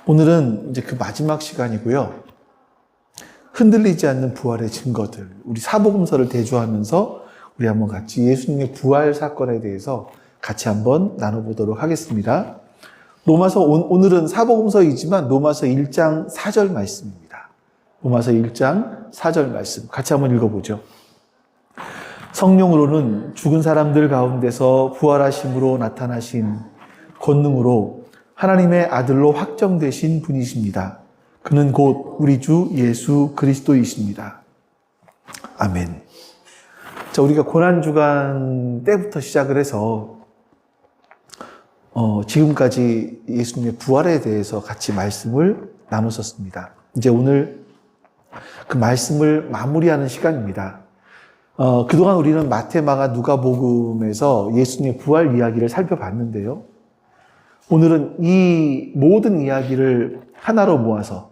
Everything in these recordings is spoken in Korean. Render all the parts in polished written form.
오늘은 이제 그 마지막 시간이고요. 흔들리지 않는 부활의 증거들, 우리 사복음서를 대주하면서 우리 한번 같이 예수님의 부활 사건에 대해서 같이 한번 나눠보도록 하겠습니다. 오늘은 사복음서이지만 로마서 1장 4절 말씀입니다. 로마서 1장 4절 말씀 같이 한번 읽어보죠. 성령으로는 죽은 사람들 가운데서 부활하심으로 나타나신 권능으로 하나님의 아들로 확정되신 분이십니다. 그는 곧 우리 주 예수 그리스도이십니다. 아멘. 자, 우리가 고난주간 때부터 시작을 해서 지금까지 예수님의 부활에 대해서 같이 말씀을 나눴었습니다. 이제 오늘 그 말씀을 마무리하는 시간입니다. 그동안 우리는 마태, 마가, 누가복음에서 예수님의 부활 이야기를 살펴봤는데요. 오늘은 이 모든 이야기를 하나로 모아서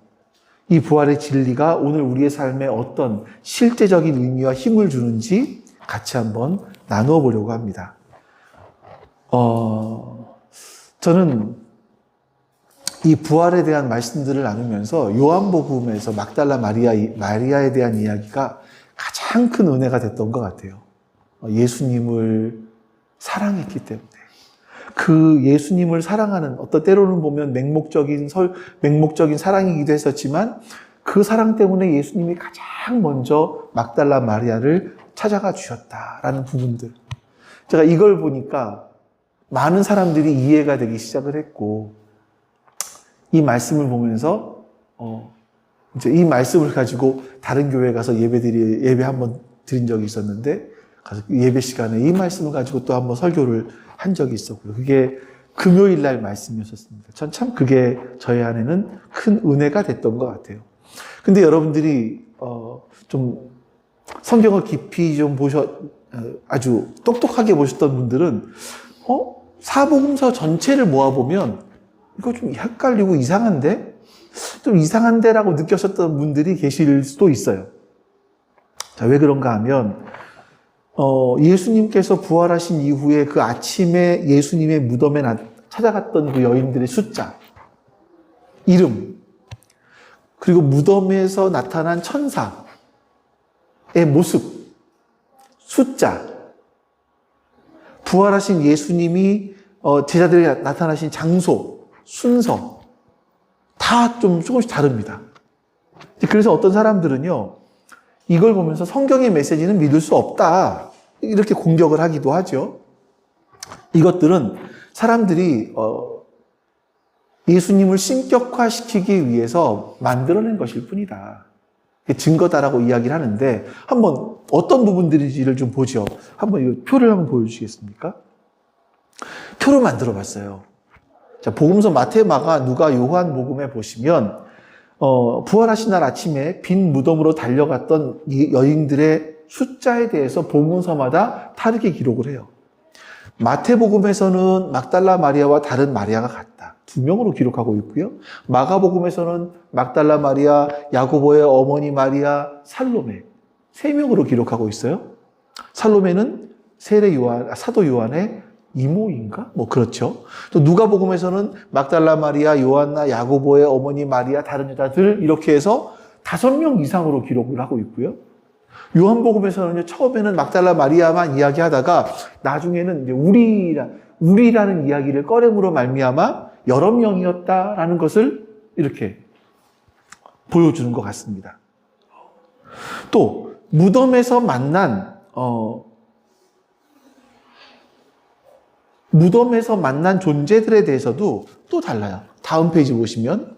이 부활의 진리가 오늘 우리의 삶에 어떤 실제적인 의미와 힘을 주는지 같이 한번 나누어 보려고 합니다. 저는 이 부활에 대한 말씀들을 나누면서 요한복음에서 막달라 마리아에 대한 이야기가 가장 큰 은혜가 됐던 것 같아요. 예수님을 사랑했기 때문에. 그 예수님을 사랑하는 어떤 때로는 보면 맹목적인 사랑이기도 했었지만 그 사랑 때문에 예수님이 가장 먼저 막달라 마리아를 찾아가 주셨다라는 부분들. 제가 이걸 보니까 많은 사람들이 이해가 되기 시작을 했고 이 말씀을 보면서 이제 이 말씀을 가지고 다른 교회에 가서 예배 한번 드린 적이 있었는데 가서 예배 시간에 이 말씀을 가지고 또 한번 설교를 한 적이 있었고요. 그게 금요일 날 말씀이었습니다. 전 참 그게 저희 안에는 큰 은혜가 됐던 것 같아요. 근데 여러분들이 좀 성경을 깊이 좀 아주 똑똑하게 보셨던 분들은 사복음서 전체를 모아보면 이거 좀 헷갈리고 이상한데? 좀 이상한데라고 느끼셨던 분들이 계실 수도 있어요. 자, 왜 그런가 하면 예수님께서 부활하신 이후에 그 아침에 예수님의 무덤에 찾아갔던 그 여인들의 숫자, 이름, 그리고 무덤에서 나타난 천사의 모습, 숫자, 부활하신 예수님이 제자들에게 나타나신 장소, 순서, 다 좀 조금씩 다릅니다. 그래서 어떤 사람들은요, 이걸 보면서 성경의 메시지는 믿을 수 없다, 이렇게 공격을 하기도 하죠. 이것들은 사람들이 예수님을 신격화시키기 위해서 만들어낸 것일 뿐이다. 증거다라고 이야기를 하는데 한번 어떤 부분들인지를 좀 보죠. 한번 이 표를 한번 보여주시겠습니까? 표를 만들어 봤어요. 자, 복음서 마태, 마가, 누가, 요한 복음에 보시면 부활하신 날 아침에 빈 무덤으로 달려갔던 이 여인들의 숫자에 대해서 복음서마다 다르게 기록을 해요. 마태복음에서는 막달라 마리아와 다른 마리아가 같다. 2명으로 기록하고 있고요. 마가복음에서는 막달라 마리아, 야고보의 어머니 마리아, 살로메 3명으로 기록하고 있어요. 살로메는 사도 요한의 이모인가? 그렇죠. 또 누가복음에서는 막달라 마리아, 요한나, 야고보의 어머니 마리아, 다른 여자들 이렇게 해서 5명 이상으로 기록을 하고 있고요. 요한복음에서는 처음에는 막달라 마리아만 이야기하다가 나중에는 이제 우리라는 이야기를 꺼냄으로 말미암아 여러 명이었다라는 것을 이렇게 보여주는 것 같습니다. 또 무덤에서 만난 존재들에 대해서도 또 달라요. 다음 페이지 보시면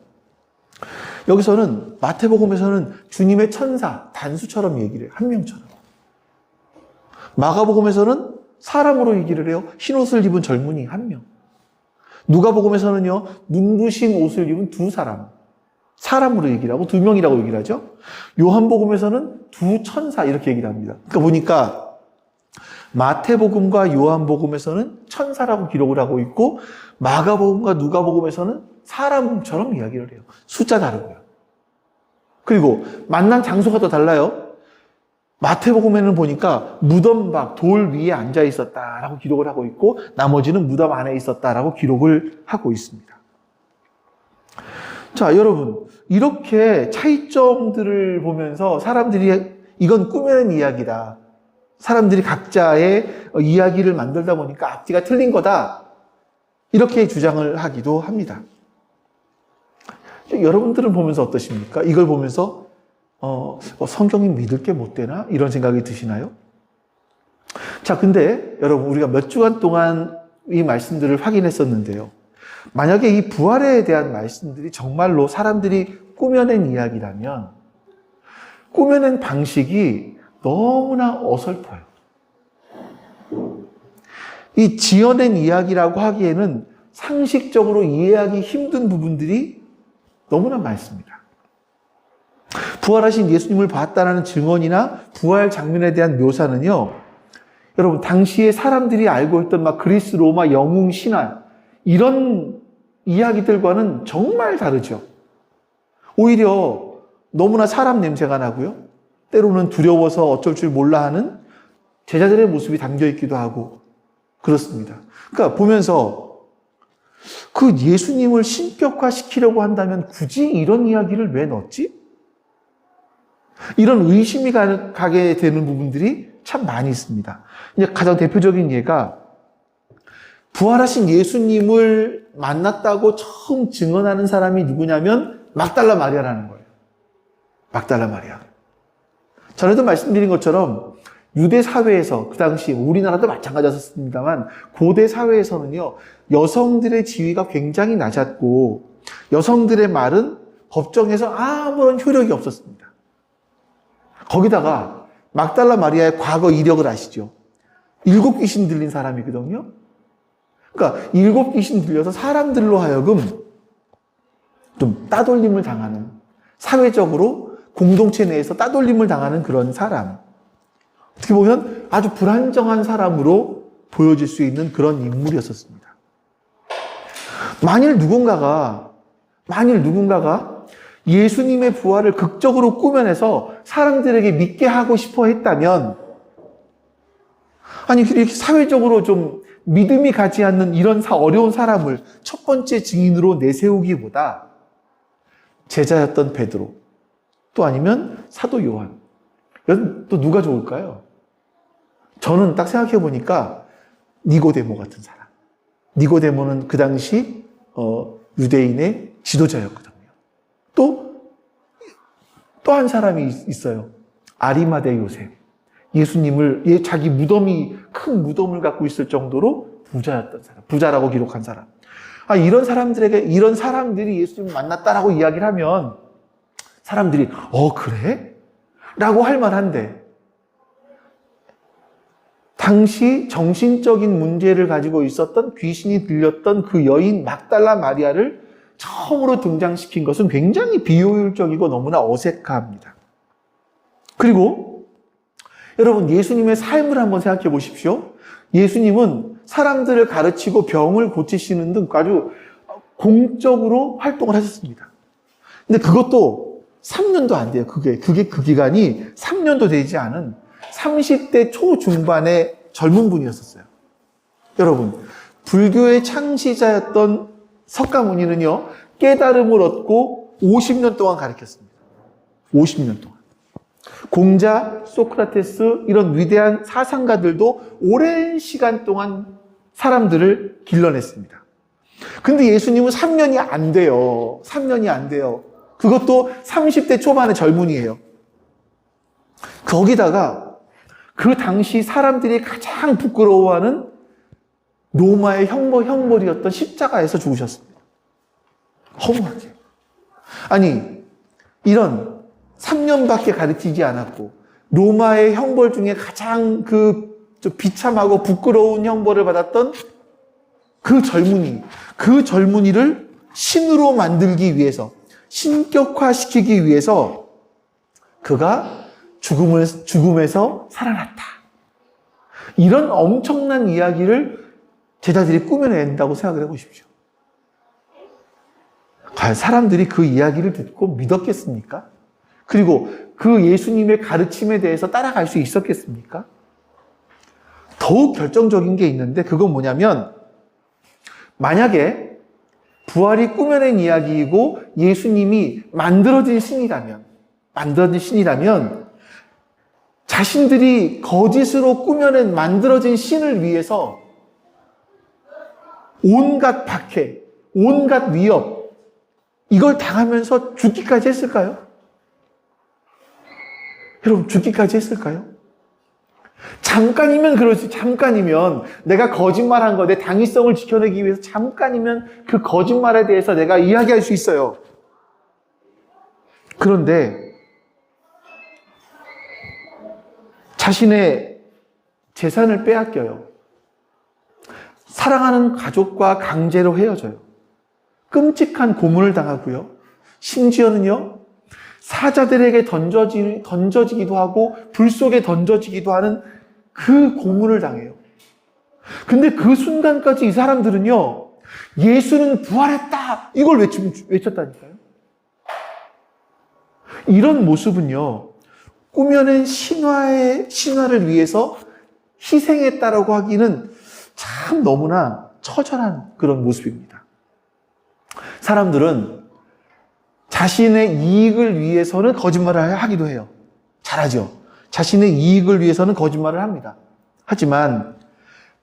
여기서는 마태복음에서는 주님의 천사, 단수처럼 얘기를 해요. 한 명처럼. 마가복음에서는 사람으로 얘기를 해요. 흰 옷을 입은 젊은이 한 명. 누가복음에서는요, 눈부신 옷을 입은 2사람. 사람으로 얘기를 하고 2명이라고 얘기를 하죠. 요한복음에서는 2 천사 이렇게 얘기를 합니다. 그러니까 보니까 마태복음과 요한복음에서는 천사라고 기록을 하고 있고 마가복음과 누가복음에서는 사람처럼 이야기를 해요. 숫자 다르고요. 그리고 만난 장소가 더 달라요. 마태복음에는 보니까 무덤 밖 돌 위에 앉아 있었다라고 기록을 하고 있고 나머지는 무덤 안에 있었다라고 기록을 하고 있습니다. 자, 여러분, 이렇게 차이점들을 보면서 사람들이 이건 꾸며낸 이야기다. 사람들이 각자의 이야기를 만들다 보니까 앞뒤가 틀린 거다. 이렇게 주장을 하기도 합니다. 여러분들은 보면서 어떠십니까? 이걸 보면서 성경이 믿을 게 못 되나? 이런 생각이 드시나요? 자, 근데 여러분, 우리가 몇 주간 동안 이 말씀들을 확인했었는데요. 만약에 이 부활에 대한 말씀들이 정말로 사람들이 꾸며낸 이야기라면 꾸며낸 방식이 너무나 어설퍼요. 이 지어낸 이야기라고 하기에는 상식적으로 이해하기 힘든 부분들이 너무나 많습니다. 부활하신 예수님을 봤다는 증언이나 부활 장면에 대한 묘사는요, 여러분, 당시에 사람들이 알고 있던 막 그리스, 로마, 영웅, 신화, 이런 이야기들과는 정말 다르죠. 오히려 너무나 사람 냄새가 나고요. 때로는 두려워서 어쩔 줄 몰라 하는 제자들의 모습이 담겨 있기도 하고 그렇습니다. 그러니까 보면서 그 예수님을 신격화시키려고 한다면 굳이 이런 이야기를 왜 넣었지? 이런 의심이 가게 되는 부분들이 참 많이 있습니다. 이제 가장 대표적인 예가 부활하신 예수님을 만났다고 처음 증언하는 사람이 누구냐면 막달라 마리아라는 거예요. 막달라 마리아. 전에도 말씀드린 것처럼 유대 사회에서 그 당시 우리나라도 마찬가지였습니다만 고대 사회에서는요, 여성들의 지위가 굉장히 낮았고 여성들의 말은 법정에서 아무런 효력이 없었습니다. 거기다가 막달라 마리아의 과거 이력을 아시죠? 7 귀신 들린 사람이거든요. 그러니까 7 귀신 들려서 사람들로 하여금 좀 따돌림을 당하는, 사회적으로 공동체 내에서 따돌림을 당하는 그런 사람. 어떻게 보면 아주 불안정한 사람으로 보여질 수 있는 그런 인물이었었습니다. 만일 누군가가 예수님의 부활을 극적으로 꾸며내서 사람들에게 믿게 하고 싶어 했다면, 아니, 이렇게 사회적으로 좀 믿음이 가지 않는 이런 어려운 사람을 첫 번째 증인으로 내세우기보다 제자였던 베드로, 또 아니면 사도 요한, 또 누가 좋을까요? 저는 딱 생각해 보니까 니고데모 같은 사람. 니고데모는 그 당시 유대인의 지도자였거든요. 또 한 사람이 있어요. 아리마대 요셉. 예수님을, 자기 큰 무덤을 갖고 있을 정도로 부자였던 사람. 부자라고 기록한 사람. 이런 사람들이 예수님을 만났다라고 이야기를 하면 사람들이, 그래? 라고 할 만한데, 당시 정신적인 문제를 가지고 있었던 귀신이 들렸던 그 여인 막달라 마리아를 처음으로 등장시킨 것은 굉장히 비효율적이고 너무나 어색합니다. 그리고 여러분, 예수님의 삶을 한번 생각해 보십시오. 예수님은 사람들을 가르치고 병을 고치시는 등 아주 공적으로 활동을 하셨습니다. 근데 그것도 3년도 안 돼요. 그게 그 기간이 3년도 되지 않은 30대 초중반의 젊은 분이었었어요. 여러분, 불교의 창시자였던 석가모니는요, 깨달음을 얻고 50년 동안 가르쳤습니다. 50년 동안. 공자, 소크라테스, 이런 위대한 사상가들도 오랜 시간 동안 사람들을 길러냈습니다. 근데 예수님은 3년이 안 돼요. 3년이 안 돼요. 그것도 30대 초반의 젊은이에요. 거기다가 그 당시 사람들이 가장 부끄러워하는 로마의 형벌이었던 십자가에서 죽으셨습니다. 허무하게. 아니, 이런 3년밖에 가르치지 않았고 로마의 형벌 중에 가장 비참하고 부끄러운 형벌을 받았던 그 젊은이를 신으로 만들기 위해서, 신격화시키기 위해서 그가 죽음에서 살아났다. 이런 엄청난 이야기를 제자들이 꾸며낸다고 생각을 해보십시오. 과연 사람들이 그 이야기를 듣고 믿었겠습니까? 그리고 그 예수님의 가르침에 대해서 따라갈 수 있었겠습니까? 더욱 결정적인 게 있는데, 그건 뭐냐면, 만약에 부활이 꾸며낸 이야기이고 예수님이 만들어진 신이라면 자신들이 거짓으로 꾸며낸 만들어진 신을 위해서 온갖 박해, 온갖 위협, 이걸 당하면서 죽기까지 했을까요? 여러분, 죽기까지 했을까요? 잠깐이면 그러지. 잠깐이면 내가 거짓말한 거, 내 당위성을 지켜내기 위해서 잠깐이면 그 거짓말에 대해서 내가 이야기할 수 있어요. 그런데 자신의 재산을 빼앗겨요. 사랑하는 가족과 강제로 헤어져요. 끔찍한 고문을 당하고요. 심지어는요, 사자들에게 던져지기도 하고 불 속에 던져지기도 하는 그 고문을 당해요. 근데 그 순간까지 이 사람들은요, 예수는 부활했다, 이걸 외쳤다니까요. 이런 모습은요, 꾸며낸 신화를 위해서 희생했다라고 하기는 참 너무나 처절한 그런 모습입니다. 사람들은 자신의 이익을 위해서는 거짓말을 하기도 해요. 잘하죠. 자신의 이익을 위해서는 거짓말을 합니다. 하지만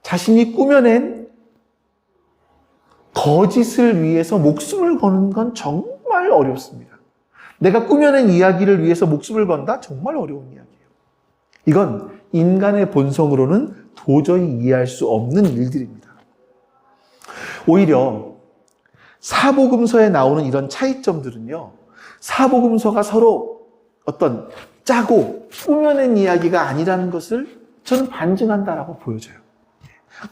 자신이 꾸며낸 거짓을 위해서 목숨을 거는 건 정말 어렵습니다. 내가 꾸며낸 이야기를 위해서 목숨을 건다? 정말 어려운 이야기예요. 이건 인간의 본성으로는 도저히 이해할 수 없는 일들입니다. 오히려 사복음서에 나오는 이런 차이점들은요, 사복음서가 서로 어떤 짜고 꾸며낸 이야기가 아니라는 것을 저는 반증한다라고 보여져요.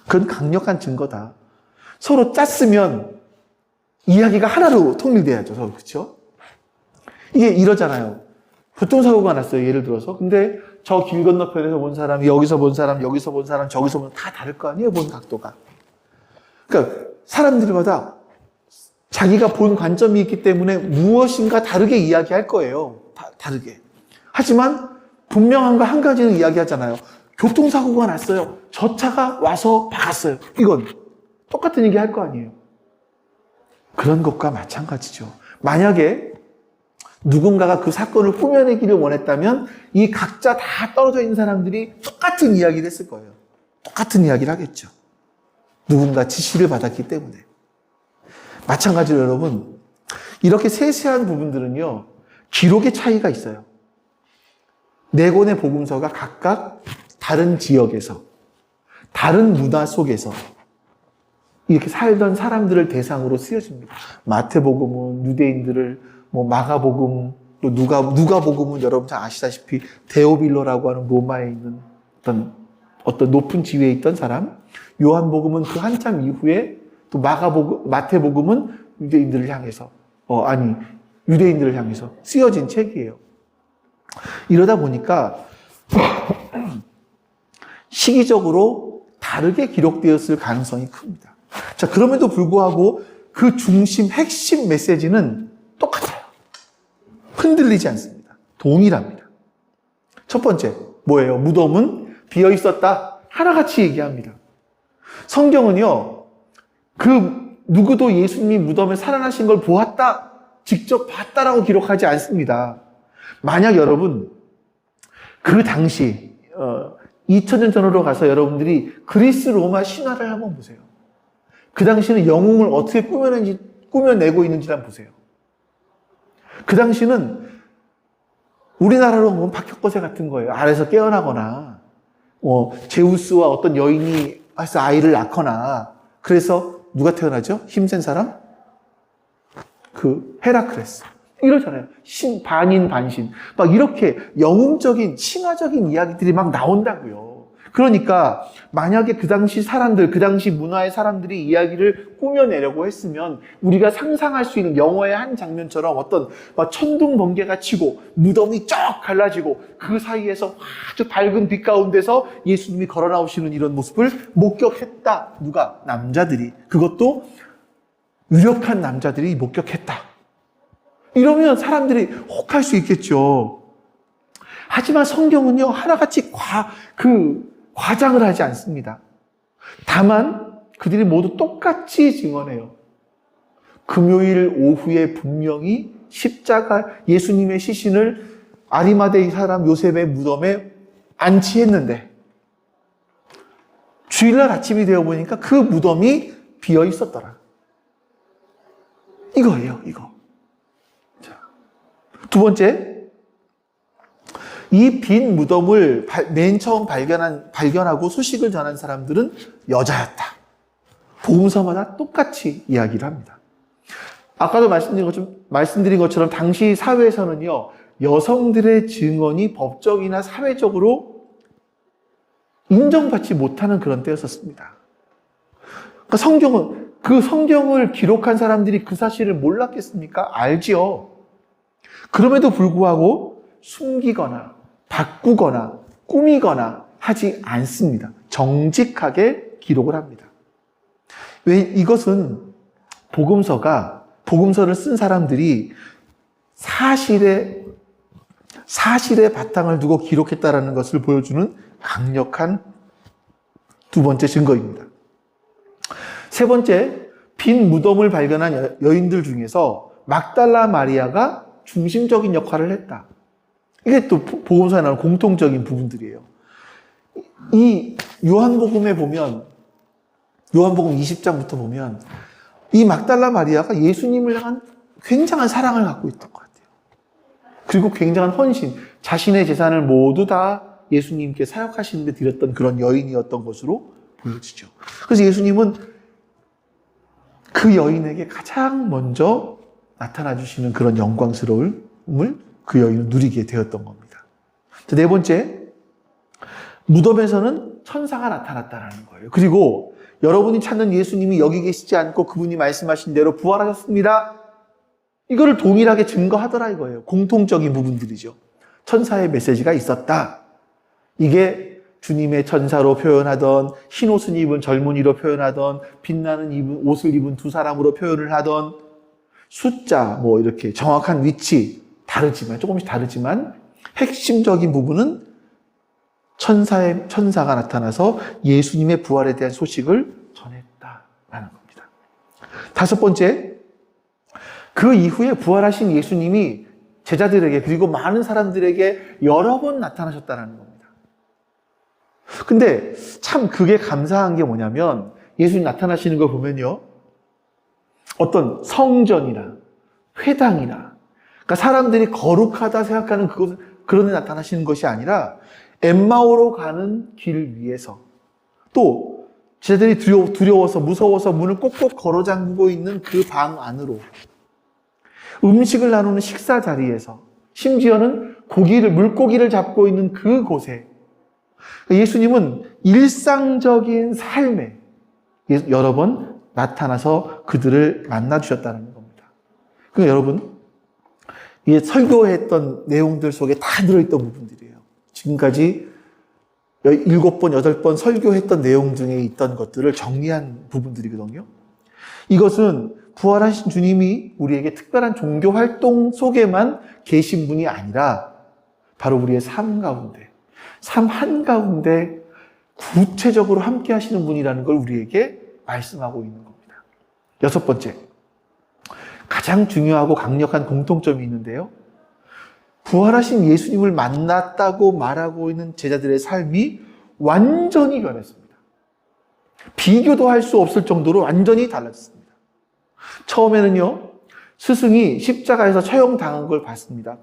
그건 강력한 증거다. 서로 짰으면 이야기가 하나로 통일돼야죠. 그렇죠? 이게 이러잖아요. 교통사고가 났어요. 예를 들어서. 근데 저 길 건너편에서 본 사람이 여기서 본 사람, 여기서 본 사람, 저기서 본 사람 다 다를 거 아니에요. 본 각도가. 그러니까 사람들마다 자기가 본 관점이 있기 때문에 무엇인가 다르게 이야기할 거예요. 다르게. 하지만 분명한 거 한 가지는 이야기하잖아요. 교통사고가 났어요. 저 차가 와서 박았어요. 이건 똑같은 얘기 할 거 아니에요. 그런 것과 마찬가지죠. 만약에 누군가가 그 사건을 꾸며내기를 원했다면 이 각자 다 떨어져 있는 사람들이 똑같은 이야기를 했을 거예요. 똑같은 이야기를 하겠죠. 누군가 지시를 받았기 때문에. 마찬가지로 여러분, 이렇게 세세한 부분들은요, 기록의 차이가 있어요. 네 권의 복음서가 각각 다른 지역에서, 다른 문화 속에서 이렇게 살던 사람들을 대상으로 쓰여집니다. 마태복음은 유대인들을, 마가복음, 또 누가복음은 여러분 잘 아시다시피 데오빌로라고 하는 로마에 있는 어떤 높은 지위에 있던 사람, 요한복음은 그 한참 이후에 또 마태복음은 유대인들을 향해서 쓰여진 책이에요. 이러다 보니까 시기적으로 다르게 기록되었을 가능성이 큽니다. 자, 그럼에도 불구하고 그 중심, 핵심 메시지는 똑같아요. 흔들리지 않습니다. 동일합니다. 첫 번째, 뭐예요? 무덤은 비어 있었다. 하나같이 얘기합니다. 성경은요, 누구도 예수님이 무덤에 살아나신 걸 보았다, 직접 봤다라고 기록하지 않습니다. 만약 여러분, 그 당시, 2000년 전으로 가서 여러분들이 그리스 로마 신화를 한번 보세요. 그 당시는 영웅을 어떻게 꾸며내고 있는지 한번 보세요. 그 당시는 우리나라로 보면 박혁거제 같은 거예요. 아래서 깨어나거나, 제우스와 어떤 여인이 해서 아이를 낳거나, 그래서 누가 태어나죠? 힘센 사람? 헤라클레스. 이러잖아요. 반인, 반신. 막 이렇게 영웅적인, 칭화적인 이야기들이 막 나온다고요. 그러니까, 만약에 그 당시 문화의 사람들이 이야기를 꾸며내려고 했으면, 우리가 상상할 수 있는 영화의 한 장면처럼 어떤 천둥 번개가 치고, 무덤이 쫙 갈라지고, 그 사이에서 아주 밝은 빛 가운데서 예수님이 걸어 나오시는 이런 모습을 목격했다. 누가? 남자들이. 그것도 유력한 남자들이 목격했다. 이러면 사람들이 혹할 수 있겠죠. 하지만 성경은요, 하나같이 과장을 하지 않습니다. 다만 그들이 모두 똑같이 증언해요. 금요일 오후에 분명히 십자가 예수님의 시신을 아리마대 사람 요셉의 무덤에 안치했는데 주일날 아침이 되어 보니까 그 무덤이 비어 있었더라. 이거예요, 이거. 자, 두 번째, 이 빈 무덤을 맨 처음 발견하고 소식을 전한 사람들은 여자였다. 복음서마다 똑같이 이야기를 합니다. 아까도 말씀드린 것처럼 당시 사회에서는요, 여성들의 증언이 법적이나 사회적으로 인정받지 못하는 그런 때였었습니다. 그러니까 그 성경을 기록한 사람들이 그 사실을 몰랐겠습니까? 알지요. 그럼에도 불구하고 숨기거나 바꾸거나 꾸미거나 하지 않습니다. 정직하게 기록을 합니다. 왜 이것은 복음서를 쓴 사람들이 사실의 바탕을 두고 기록했다라는 것을 보여주는 강력한 두 번째 증거입니다. 세 번째, 빈 무덤을 발견한 여인들 중에서 막달라 마리아가 중심적인 역할을 했다. 이게 또 복음서에 나오는 공통적인 부분들이에요. 이 요한복음에 보면, 요한복음 20장부터 보면 이 막달라 마리아가 예수님을 향한 굉장한 사랑을 갖고 있던 것 같아요. 그리고 굉장한 헌신, 자신의 재산을 모두 다 예수님께 사역하시는 데 드렸던 그런 여인이었던 것으로 보여지죠. 그래서 예수님은 그 여인에게 가장 먼저 나타나 주시는 그런 영광스러움을 그 여인은 누리게 되었던 겁니다. 네 번째, 무덤에서는 천사가 나타났다는 거예요. 그리고 여러분이 찾는 예수님이 여기 계시지 않고 그분이 말씀하신 대로 부활하셨습니다. 이거를 동일하게 증거하더라 이거예요. 공통적인 부분들이죠. 천사의 메시지가 있었다. 이게 주님의 천사로 표현하던, 흰 옷을 입은 젊은이로 표현하던, 빛나는 옷을 입은 두 사람으로 표현을 하던, 숫자, 이렇게 정확한 위치, 조금씩 다르지만, 핵심적인 부분은 천사가 나타나서 예수님의 부활에 대한 소식을 전했다라는 겁니다. 다섯 번째, 그 이후에 부활하신 예수님이 제자들에게 그리고 많은 사람들에게 여러 번 나타나셨다는 겁니다. 근데 참 그게 감사한 게 뭐냐면 예수님 나타나시는 걸 보면요, 어떤 성전이나 회당이나, 그러니까 사람들이 거룩하다 생각하는 그런 데 나타나시는 것이 아니라 엠마오로 가는 길 위에서, 또 제자들이 두려워서 무서워서 문을 꼭꼭 걸어 잠그고 있는 그 방 안으로, 음식을 나누는 식사 자리에서, 심지어는 물고기를 잡고 있는 그곳에 예수님은 일상적인 삶에 여러 번 나타나서 그들을 만나 주셨다는 겁니다. 그러니까 여러분, 이 설교했던 내용들 속에 다 들어있던 부분들이에요. 지금까지 7번, 8번 설교했던 내용 중에 있던 것들을 정리한 부분들이거든요. 이것은 부활하신 주님이 우리에게 특별한 종교 활동 속에만 계신 분이 아니라 바로 우리의 삶 한가운데 구체적으로 함께 하시는 분이라는 걸 우리에게 말씀하고 있는 겁니다. 여섯 번째, 가장 중요하고 강력한 공통점이 있는데요. 부활하신 예수님을 만났다고 말하고 있는 제자들의 삶이 완전히 변했습니다. 비교도 할 수 없을 정도로 완전히 달랐습니다. 처음에는요, 스승이 십자가에서 처형당한 걸 봤습니다.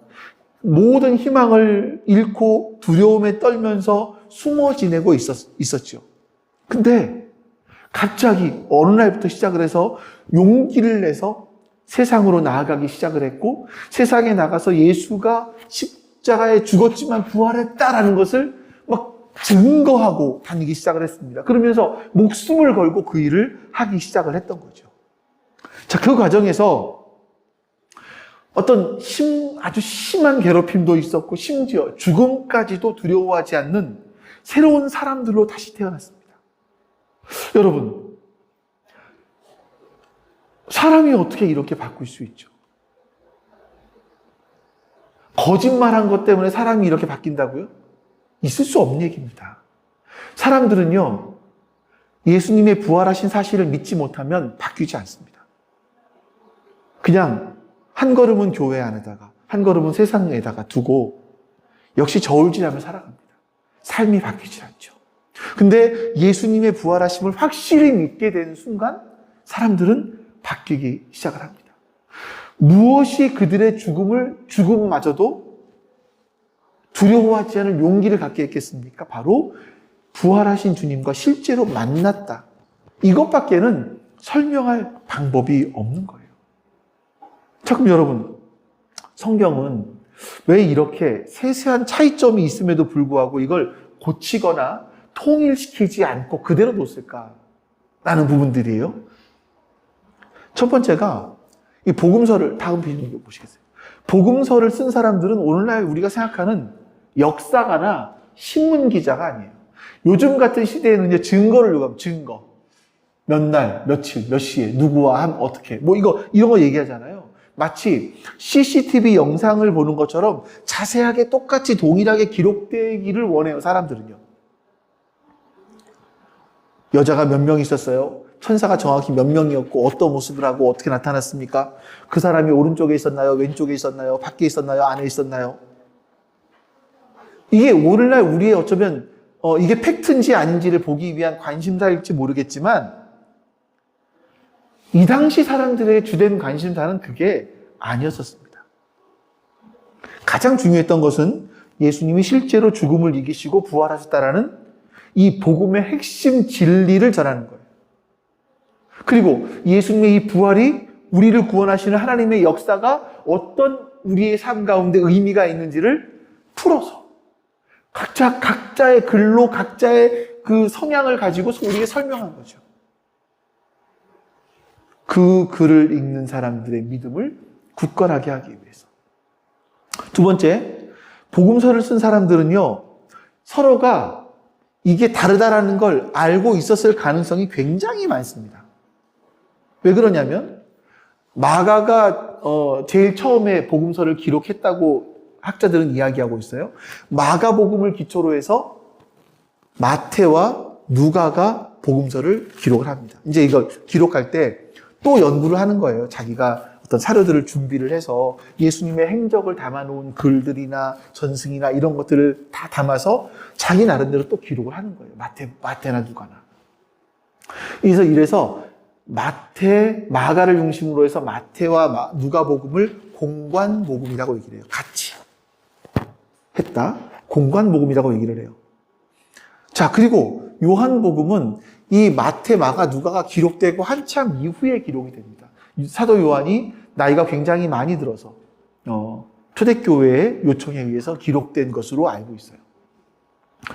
모든 희망을 잃고 두려움에 떨면서 숨어 지내고 있었죠. 근데 갑자기 어느 날부터 시작을 해서 용기를 내서 세상으로 나아가기 시작을 했고, 세상에 나가서 예수가 십자가에 죽었지만 부활했다라는 것을 막 증거하고 다니기 시작을 했습니다. 그러면서 목숨을 걸고 그 일을 하기 시작을 했던 거죠. 자, 그 과정에서 어떤 아주 심한 괴롭힘도 있었고, 심지어 죽음까지도 두려워하지 않는 새로운 사람들로 다시 태어났습니다. 여러분, 사람이 어떻게 이렇게 바뀔 수 있죠? 거짓말한 것 때문에 사람이 이렇게 바뀐다고요? 있을 수 없는 얘기입니다. 사람들은요, 예수님의 부활하신 사실을 믿지 못하면 바뀌지 않습니다. 그냥 한 걸음은 교회 안에다가 한 걸음은 세상에다가 두고 역시 저울질하며 살아갑니다. 삶이 바뀌지 않죠. 근데 예수님의 부활하심을 확실히 믿게 되는 순간 사람들은 바뀌기 시작을 합니다. 무엇이 그들의 죽음마저도 두려워하지 않을 용기를 갖게 했겠습니까? 바로 부활하신 주님과 실제로 만났다. 이것밖에는 설명할 방법이 없는 거예요. 자, 그럼 여러분, 성경은 왜 이렇게 세세한 차이점이 있음에도 불구하고 이걸 고치거나 통일시키지 않고 그대로 뒀을까? 라는 부분들이에요. 첫 번째가 이 복음서를, 다음 비디오 보시겠어요? 복음서를 쓴 사람들은 오늘날 우리가 생각하는 역사가나 신문기자가 아니에요. 요즘 같은 시대에는요, 증거를 요구하면 증거. 몇 날, 며칠, 몇 시에, 누구와 어떻게. 이런 거 얘기하잖아요. 마치 CCTV 영상을 보는 것처럼 자세하게 똑같이 동일하게 기록되기를 원해요, 사람들은요. 여자가 몇 명 있었어요? 천사가 정확히 몇 명이었고 어떤 모습을 하고 어떻게 나타났습니까? 그 사람이 오른쪽에 있었나요? 왼쪽에 있었나요? 밖에 있었나요? 안에 있었나요? 이게 오늘날 우리의 어쩌면 이게 팩트인지 아닌지를 보기 위한 관심사일지 모르겠지만 이 당시 사람들의 주된 관심사는 그게 아니었었습니다. 가장 중요했던 것은 예수님이 실제로 죽음을 이기시고 부활하셨다라는 이 복음의 핵심 진리를 전하는 거예요. 그리고 예수님의 이 부활이 우리를 구원하시는 하나님의 역사가 어떤 우리의 삶 가운데 의미가 있는지를 풀어서 각자의 글로 각자의 그 성향을 가지고서 우리에게 설명한 거죠. 그 글을 읽는 사람들의 믿음을 굳건하게 하기 위해서. 두 번째, 복음서를 쓴 사람들은요, 서로가 이게 다르다라는 걸 알고 있었을 가능성이 굉장히 많습니다. 왜 그러냐면 마가가 제일 처음에 복음서를 기록했다고 학자들은 이야기하고 있어요. 마가복음을 기초로 해서 마태와 누가가 복음서를 기록을 합니다. 이제 이걸 기록할 때 또 연구를 하는 거예요. 자기가 어떤 사료들을 준비를 해서 예수님의 행적을 담아놓은 글들이나 전승이나 이런 것들을 다 담아서 자기 나름대로 또 기록을 하는 거예요. 마태나 누가나. 이래서 마가를 중심으로 해서 마태와 누가복음을 공관복음이라고 얘기를 해요. 같이 했다. 공관복음이라고 얘기를 해요. 자, 그리고 요한복음은 이 마태, 마가, 누가가 기록되고 한참 이후에 기록이 됩니다. 사도 요한이 나이가 굉장히 많이 들어서 초대교회의 요청에 의해서 기록된 것으로 알고 있어요.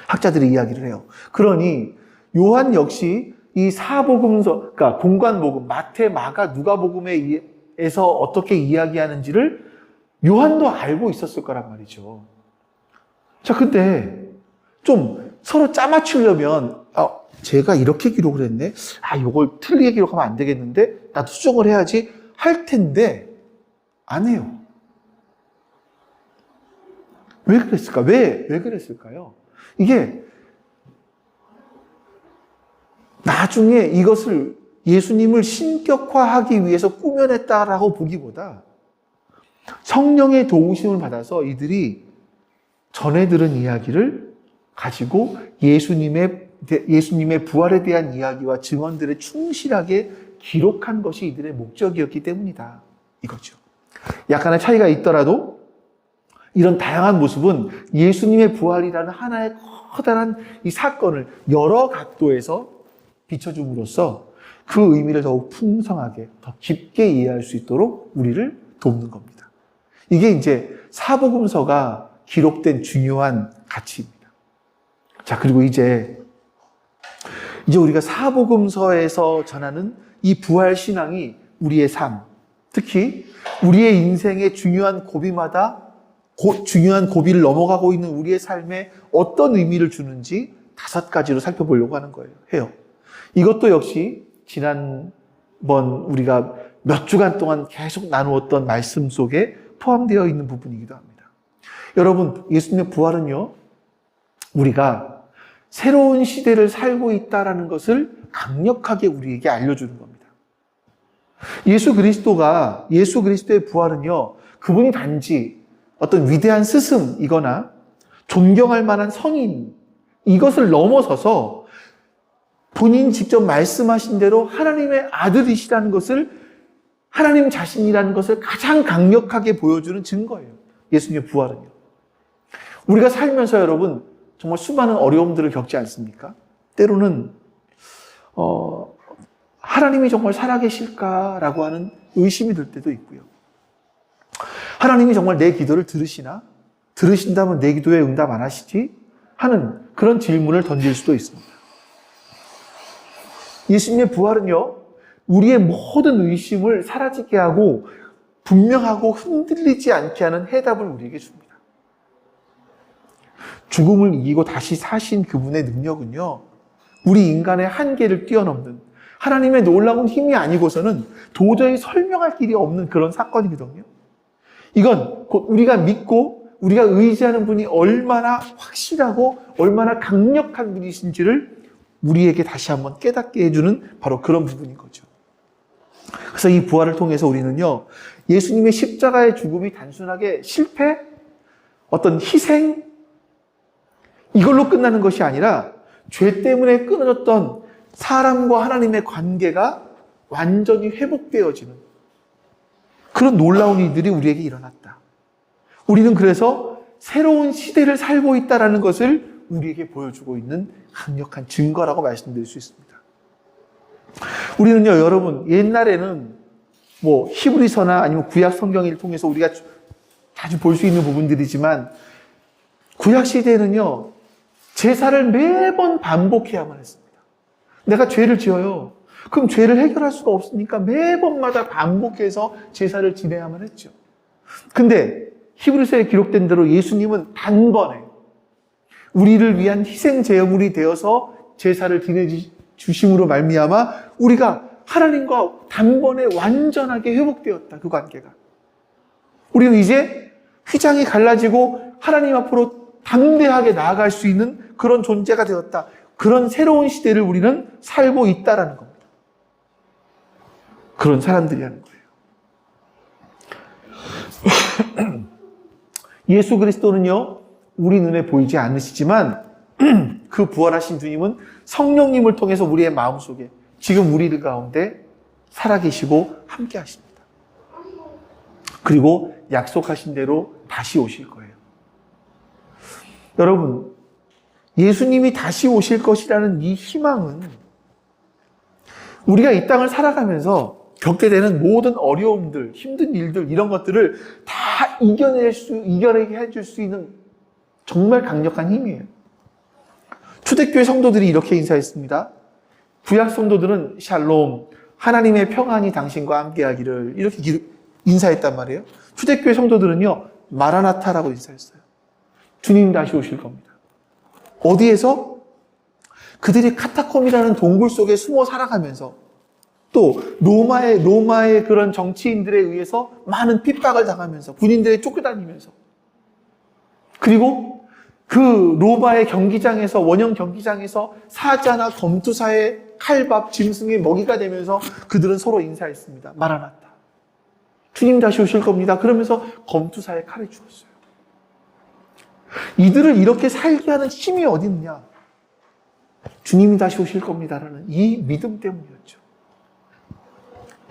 학자들이 이야기를 해요. 그러니 요한 역시 이 사복음서, 그러니까 공관복음, 마태, 마가, 누가복음에서 어떻게 이야기하는지를 요한도 알고 있었을 거란 말이죠. 자, 근데 좀 서로 짜맞추려면 제가 이렇게 기록을 했네. 이걸 틀리게 기록하면 안 되겠는데 나도 수정을 해야지 할 텐데 안 해요. 왜 그랬을까? 왜 그랬을까요? 이게 나중에 이것을 예수님을 신격화하기 위해서 꾸며냈다라고 보기보다 성령의 도우심을 받아서 이들이 전에 들은 이야기를 가지고 예수님의 부활에 대한 이야기와 증언들을 충실하게 기록한 것이 이들의 목적이었기 때문이다. 이거죠. 약간의 차이가 있더라도 이런 다양한 모습은 예수님의 부활이라는 하나의 커다란 이 사건을 여러 각도에서 비춰줌으로써 그 의미를 더욱 풍성하게, 더 깊게 이해할 수 있도록 우리를 돕는 겁니다. 이게 이제 사복음서가 기록된 중요한 가치입니다. 자, 그리고 이제 우리가 사복음서에서 전하는 이 부활 신앙이 우리의 삶, 특히 우리의 인생의 중요한 고비마다 중요한 고비를 넘어가고 있는 우리의 삶에 어떤 의미를 주는지 5가지로 살펴보려고 하는 거예요. 해요. 이것도 역시 지난번 우리가 몇 주간 동안 계속 나누었던 말씀 속에 포함되어 있는 부분이기도 합니다. 여러분, 예수님의 부활은요, 우리가 새로운 시대를 살고 있다는 것을 강력하게 우리에게 알려주는 겁니다. 예수 그리스도의 부활은요, 그분이 단지 어떤 위대한 스승이거나 존경할 만한 성인, 이것을 넘어서서 본인 직접 말씀하신 대로 하나님의 아들이시라는 것을, 하나님 자신이라는 것을 가장 강력하게 보여주는 증거예요. 예수님의 부활은요. 우리가 살면서 여러분 정말 수많은 어려움들을 겪지 않습니까? 때로는 하나님이 정말 살아계실까라고 하는 의심이 들 때도 있고요. 하나님이 정말 내 기도를 들으시나? 들으신다면 내 기도에 응답 안 하시지? 하는 그런 질문을 던질 수도 있습니다. 예수님의 부활은요, 우리의 모든 의심을 사라지게 하고 분명하고 흔들리지 않게 하는 해답을 우리에게 줍니다. 죽음을 이기고 다시 사신 그분의 능력은요, 우리 인간의 한계를 뛰어넘는 하나님의 놀라운 힘이 아니고서는 도저히 설명할 길이 없는 그런 사건이거든요. 이건 곧 우리가 믿고 우리가 의지하는 분이 얼마나 확실하고 얼마나 강력한 분이신지를 우리에게 다시 한번 깨닫게 해주는 바로 그런 부분인 거죠. 그래서 이 부활을 통해서 우리는요, 예수님의 십자가의 죽음이 단순하게 실패, 어떤 희생, 이걸로 끝나는 것이 아니라 죄 때문에 끊어졌던 사람과 하나님의 관계가 완전히 회복되어지는 그런 놀라운 일들이 우리에게 일어났다. 우리는 그래서 새로운 시대를 살고 있다는 것을 우리에게 보여주고 있는 강력한 증거라고 말씀드릴 수 있습니다. 우리는요, 여러분, 옛날에는 히브리서나 아니면 구약 성경을 통해서 우리가 자주 볼 수 있는 부분들이지만, 구약 시대에는요, 제사를 매번 반복해야만 했습니다. 내가 죄를 지어요. 그럼 죄를 해결할 수가 없으니까 매번마다 반복해서 제사를 지내야만 했죠. 근데 히브리서에 기록된 대로 예수님은 단번에 우리를 위한 희생 제물이 되어서 제사를 지내주심으로 말미암아 우리가 하나님과 단번에 완전하게 회복되었다. 그 관계가. 우리는 이제 휘장이 갈라지고 하나님 앞으로 담대하게 나아갈 수 있는 그런 존재가 되었다. 그런 새로운 시대를 우리는 살고 있다라는 겁니다. 그런 사람들이라는 거예요. 예수 그리스도는요, 우리 눈에 보이지 않으시지만 그 부활하신 주님은 성령님을 통해서 우리의 마음속에 지금 우리들 가운데 살아계시고 함께 하십니다. 그리고 약속하신 대로 다시 오실 거예요. 여러분, 예수님이 다시 오실 것이라는 이 희망은 우리가 이 땅을 살아가면서 겪게 되는 모든 어려움들, 힘든 일들, 이런 것들을 다 이겨내게 해줄 수 있는 정말 강력한 힘이에요. 초대교회 성도들이 이렇게 인사했습니다. 구약 성도들은 샬롬, 하나님의 평안이 당신과 함께하기를 이렇게 인사했단 말이에요. 초대교회 성도들은요, 마라나타라고 인사했어요. 주님 다시 오실 겁니다. 어디에서? 그들이 카타콤이라는 동굴 속에 숨어 살아가면서 또 로마의 그런 정치인들에 의해서 많은 핍박을 당하면서 군인들에 쫓겨다니면서 그리고 그 로마의 경기장에서 원형 경기장에서 사자나 검투사의 칼밥, 짐승의 먹이가 되면서 그들은 서로 인사했습니다. 마라나타. 주님 다시 오실 겁니다. 그러면서 검투사의 칼을 주었어요. 이들을 이렇게 살게 하는 힘이 어디 있느냐? 주님이 다시 오실 겁니다라는 이 믿음 때문이었죠.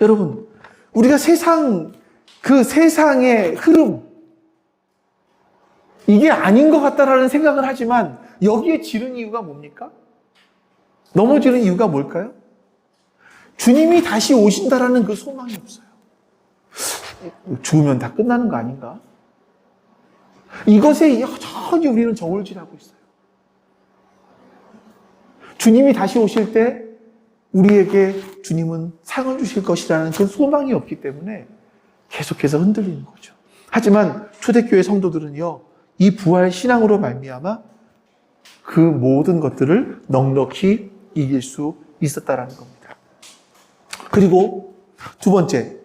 여러분, 우리가 그 세상의 흐름, 이게 아닌 것 같다라는 생각을 하지만 여기에 지른 이유가 뭡니까? 넘어지는 이유가 뭘까요? 주님이 다시 오신다라는 그 소망이 없어요. 죽으면 다 끝나는 거 아닌가? 이것에 여전히 우리는 저울질하고 있어요. 주님이 다시 오실 때 우리에게 주님은 상을 주실 것이라는 그 소망이 없기 때문에 계속해서 흔들리는 거죠. 하지만 초대교회 성도들은요, 이 부활 신앙으로 말미암아 그 모든 것들을 넉넉히 이길 수 있었다라는 겁니다. 그리고 두 번째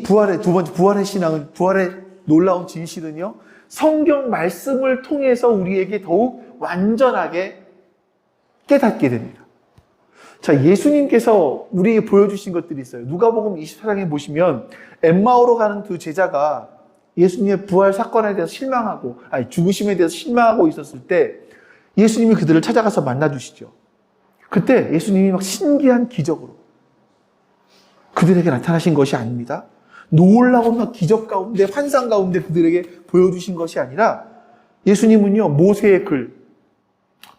부활의 신앙은, 부활의 놀라운 진실은요, 성경 말씀을 통해서 우리에게 더욱 완전하게 깨닫게 됩니다. 자, 예수님께서 우리에게 보여주신 것들이 있어요. 누가복음 24장에 보시면 엠마오로 가는 두 제자가 예수님의 부활 사건에 대해서 죽으심에 대해서 실망하고 있었을 때 예수님이 그들을 찾아가서 만나주시죠. 그때 예수님이 막 신기한 기적으로 그들에게 나타나신 것이 아닙니다. 놀라운 막 기적 가운데, 환상 가운데 그들에게 보여주신 것이 아니라 예수님은요, 모세의 글,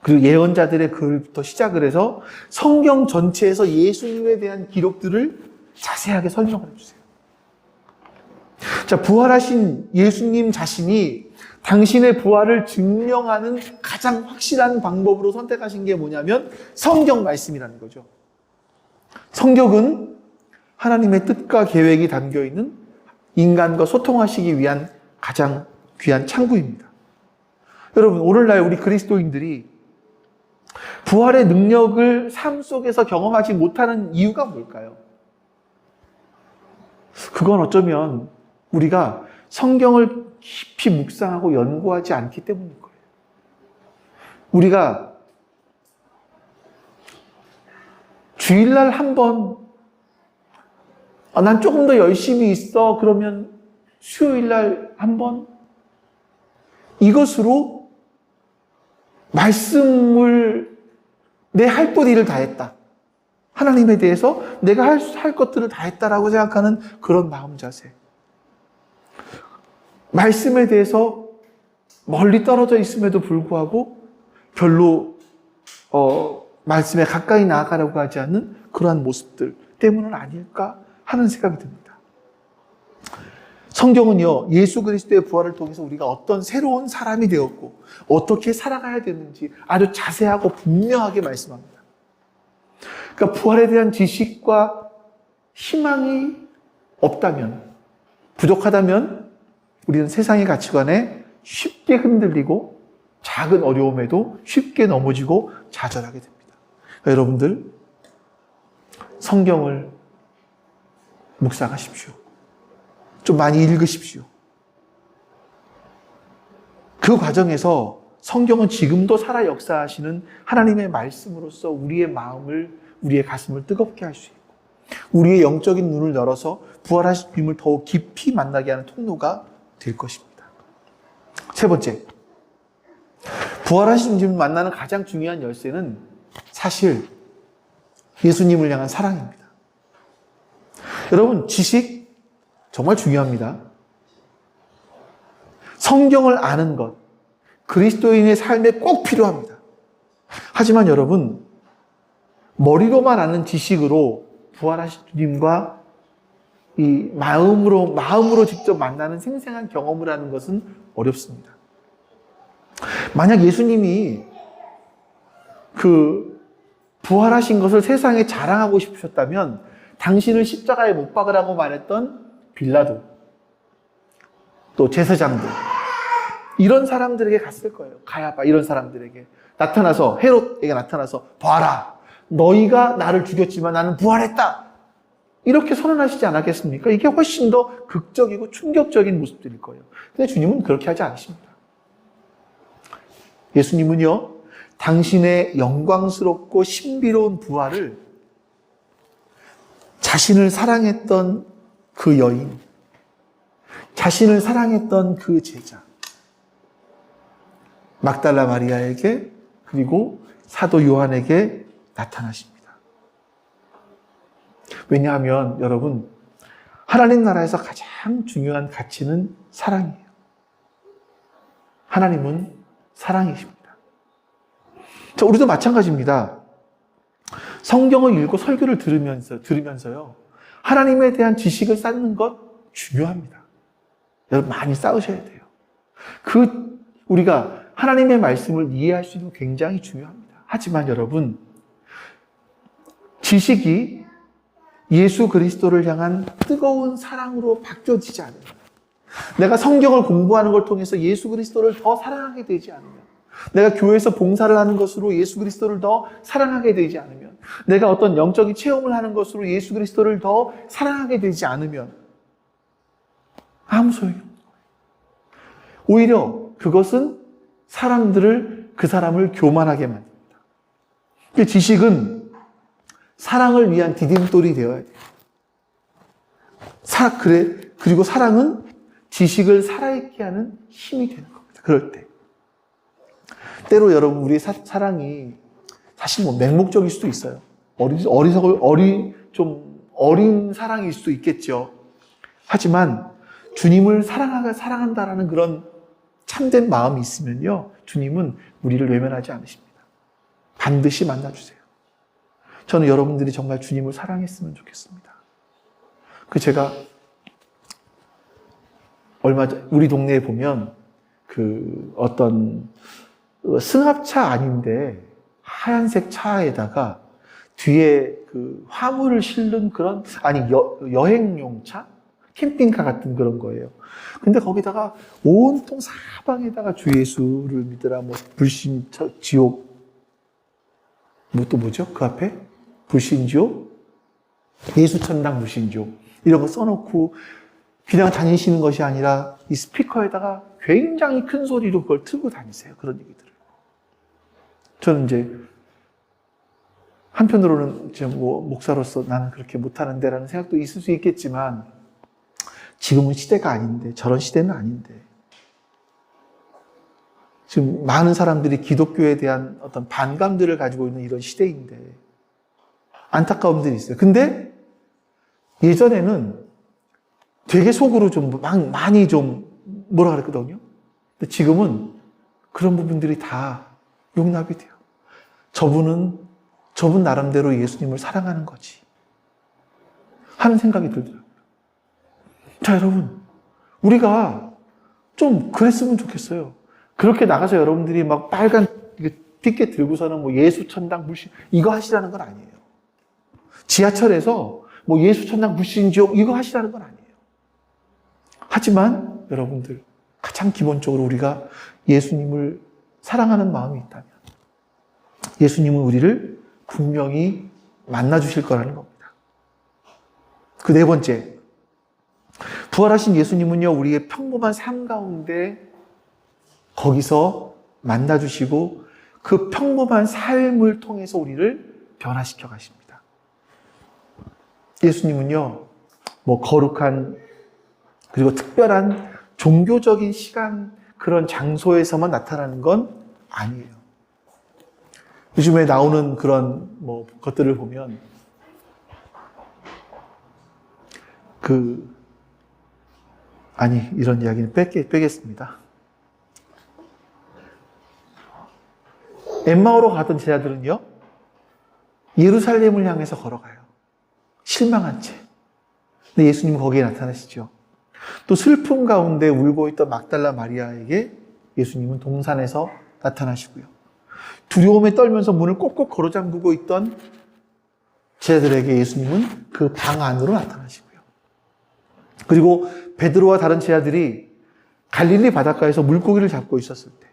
그리고 예언자들의 글부터 시작을 해서 성경 전체에서 예수님에 대한 기록들을 자세하게 설명을 해주세요. 자, 부활하신 예수님 자신이 당신의 부활을 증명하는 가장 확실한 방법으로 선택하신 게 뭐냐면 성경 말씀이라는 거죠. 성경은 하나님의 뜻과 계획이 담겨있는 인간과 소통하시기 위한 가장 귀한 창구입니다. 여러분, 오늘날 우리 그리스도인들이 부활의 능력을 삶 속에서 경험하지 못하는 이유가 뭘까요? 그건 어쩌면 우리가 성경을 깊이 묵상하고 연구하지 않기 때문일 거예요. 우리가 주일날 한 번, 난 조금 더 열심히 있어. 그러면 수요일날 한 번, 이것으로 말씀을 내 할 것 일을 다 했다. 하나님에 대해서 내가 할 것들을 다 했다라고 생각하는 그런 마음 자세. 말씀에 대해서 멀리 떨어져 있음에도 불구하고 별로 말씀에 가까이 나아가려고 하지 않는 그러한 모습들 때문은 아닐까 하는 생각이 듭니다. 성경은요, 예수 그리스도의 부활을 통해서 우리가 어떤 새로운 사람이 되었고 어떻게 살아가야 되는지 아주 자세하고 분명하게 말씀합니다. 그러니까 부활에 대한 지식과 희망이 없다면, 부족하다면 우리는 세상의 가치관에 쉽게 흔들리고 작은 어려움에도 쉽게 넘어지고 좌절하게 됩니다. 그러니까 여러분들, 성경을 묵상하십시오. 좀 많이 읽으십시오. 그 과정에서 성경은 지금도 살아 역사하시는 하나님의 말씀으로서 우리의 마음을, 우리의 가슴을 뜨겁게 할 수 있고 우리의 영적인 눈을 열어서 부활하신 주님을 더욱 깊이 만나게 하는 통로가 될 것입니다. 세 번째, 부활하신 주님을 만나는 가장 중요한 열쇠는 사실 예수님을 향한 사랑입니다. 여러분, 지식 정말 중요합니다. 성경을 아는 것, 그리스도인의 삶에 꼭 필요합니다. 하지만 여러분, 머리로만 아는 지식으로 부활하신 주님과 이 마음으로 직접 만나는 생생한 경험을 하는 것은 어렵습니다. 만약 예수님이 그 부활하신 것을 세상에 자랑하고 싶으셨다면 당신을 십자가에 못 박으라고 말했던 빌라도, 또 제사장들, 이런 사람들에게 갔을 거예요. 가야바, 이런 사람들에게 나타나서, 헤롯에게 나타나서, 봐라, 너희가 나를 죽였지만 나는 부활했다, 이렇게 선언하시지 않았겠습니까? 이게 훨씬 더 극적이고 충격적인 모습들일 거예요. 근데 주님은 그렇게 하지 않으십니다. 예수님은요, 당신의 영광스럽고 신비로운 부활을 자신을 사랑했던 그 여인, 자신을 사랑했던 그 제자, 막달라 마리아에게, 그리고 사도 요한에게 나타나십니다. 왜냐하면 여러분, 하나님 나라에서 가장 중요한 가치는 사랑이에요. 하나님은 사랑이십니다. 자, 우리도 마찬가지입니다. 성경을 읽고 설교를 들으면서요, 하나님에 대한 지식을 쌓는 것 중요합니다. 여러분, 많이 쌓으셔야 돼요. 우리가 하나님의 말씀을 이해할 수 있는 게 굉장히 중요합니다. 하지만 여러분, 지식이 예수 그리스도를 향한 뜨거운 사랑으로 바뀌어지지 않으면, 내가 성경을 공부하는 걸 통해서 예수 그리스도를 더 사랑하게 되지 않으면, 내가 교회에서 봉사를 하는 것으로 예수 그리스도를 더 사랑하게 되지 않으면, 내가 어떤 영적인 체험을 하는 것으로 예수 그리스도를 더 사랑하게 되지 않으면 아무 소용이 없는 거예요. 오히려 그것은 그 사람을 교만하게 만듭니다. 지식은 사랑을 위한 디딤돌이 되어야 돼요. 그리고 사랑은 지식을 살아있게 하는 힘이 되는 겁니다. 그럴 때. 때로 여러분, 우리의 사랑이 사실 뭐 맹목적일 수도 있어요. 좀 어린 사랑일 수도 있겠죠. 하지만 주님을 사랑한다라는 그런 참된 마음이 있으면요, 주님은 우리를 외면하지 않으십니다. 반드시 만나주세요. 저는 여러분들이 정말 주님을 사랑했으면 좋겠습니다. 제가 얼마 전 우리 동네에 보면 어떤 승합차 아닌데 하얀색 차에다가 뒤에 화물을 실는 그런, 여행용 차? 캠핑카 같은 그런 거예요. 근데 거기다가 온통 사방에다가 주 예수를 믿으라, 불신, 지옥, 또 뭐죠? 그 앞에? 불신지옥? 예수천당 불신지옥. 이런 거 써놓고 그냥 다니시는 것이 아니라 이 스피커에다가 굉장히 큰 소리로 그걸 틀고 다니세요. 그런 얘기들을. 저는 이제 한편으로는 목사로서 나는 그렇게 못하는데 라는 생각도 있을 수 있겠지만, 지금은 시대가 아닌데, 저런 시대는 아닌데, 지금 많은 사람들이 기독교에 대한 어떤 반감들을 가지고 있는 이런 시대인데 안타까움들이 있어요. 근데 예전에는 되게 속으로 좀 많이 좀 뭐라 그랬거든요. 근데 지금은 그런 부분들이 다 용납이 돼요. 저분 나름대로 예수님을 사랑하는 거지 하는 생각이 들더라고요. 자, 여러분, 우리가 좀 그랬으면 좋겠어요. 그렇게 나가서 여러분들이 막 빨간 티켓 들고서는 예수 천당 불신 이거 하시라는 건 아니에요. 지하철에서 예수 천당 불신 지옥 이거 하시라는 건 아니에요. 하지만 여러분들, 가장 기본적으로 우리가 예수님을 사랑하는 마음이 있다면 예수님은 우리를 분명히 만나주실 거라는 겁니다. 그 네 번째, 부활하신 예수님은요, 우리의 평범한 삶 가운데 거기서 만나주시고 그 평범한 삶을 통해서 우리를 변화시켜 가십니다. 예수님은요, 거룩한 그리고 특별한 종교적인 시간, 그런 장소에서만 나타나는 건 아니에요. 요즘에 나오는 그런 것들을 보면 이런 이야기는 빼겠습니다. 엠마오로 가던 제자들은요, 예루살렘을 향해서 걸어가요. 실망한 채. 근데 예수님은 거기에 나타나시죠. 또 슬픔 가운데 울고 있던 막달라 마리아에게 예수님은 동산에서 나타나시고요. 두려움에 떨면서 문을 꼭꼭 걸어 잠그고 있던 제자들에게 예수님은 그 방 안으로 나타나시고요. 그리고 베드로와 다른 제자들이 갈릴리 바닷가에서 물고기를 잡고 있었을 때,